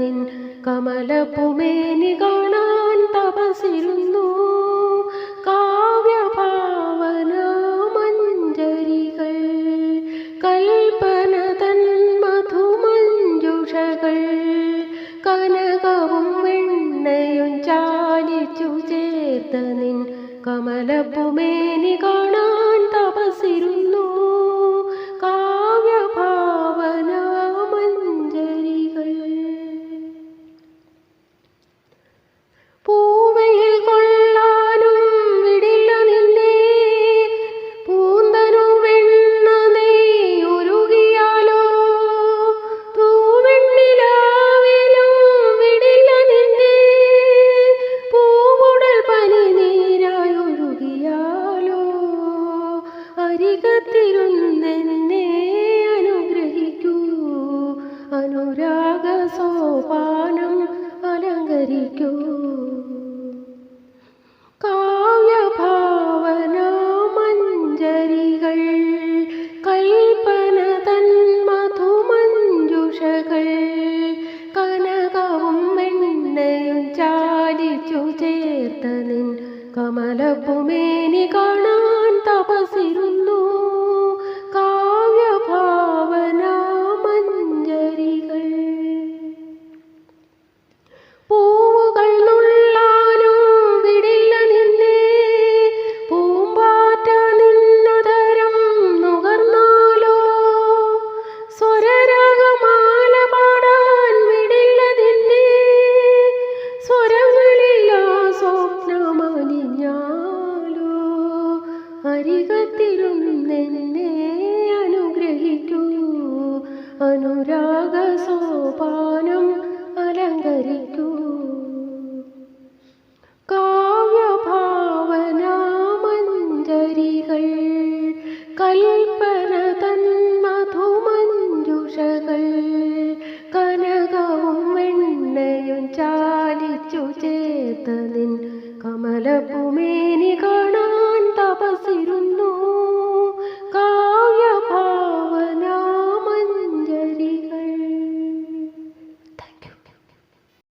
നിൻ കമലപ്പുമേനി കാണാൻ തപസിരുന്നു. കാവ്യഭാവന മഞ്ജരികൾ കൽപ്പന തൻ മധുമഞ്ജുഷകൾ കനകവും വെണ്ണയും ചാലിച്ചു ചേർത്ത നിൻ കമലപ്പുമേനി കാണാൻ തപസിരുന്നു. കാവ്യഭാവന മഞ്ജരികൾ പൂവയിൽ കൊള്ളാനും വിടില്ല നിന്നെ പൂന്തനു വെണ്ണ നെയ്യൊരുകിയാലോ. തൂവെണ്ണിലാവിലും വിടില്ല നിന്നെ പൂവുടൽ പനി നീരായൊഴുകിയാലോ. അരികത്തിരുന്നെന്നെ അനുഗ്രഹിക്കൂ, അനുരാഗ സോപാനം അലങ്കരിക്കൂ. കാവ്യഭാവന മഞ്ജരികൾ കൽപ്പന തൻ മധുമഞ്ജുഷകൾ കനകവും വെണ്ണയും ചാലിച്ചു ചേർത്ത നിൻ കമലപ്പുമേനി കാണാൻ തപസിരുന്നു. കാവ്യഭാവന മഞ്ജരികൾ പൂവുകൾ നുള്ളാനും വിടില്ല നിന്നെ പൂമ്പാറ്റ നിന്നതരം നുകർന്നാലോ. സ്വരരാഗമാല പാടാൻ വിടില്ല നിന്നെ സ്വരങ്ങളിലാ സ്വപ്നമലിഞ്ഞാലോ. അരികത്തിരുന്നെന്നെ അനുഗ്രഹിക്കൂ, അനുരാഗ സോപാനം അലങ്കരിക്കൂ. കാവ്യഭാവന മഞ്ജരികൾ കൽപ്പന തൻ മധുമഞ്ജുഷകൾ കനകവും വെണ്ണയും ചാലിച്ചു ചേർത്ത നിൻ കമലപ്പുമേ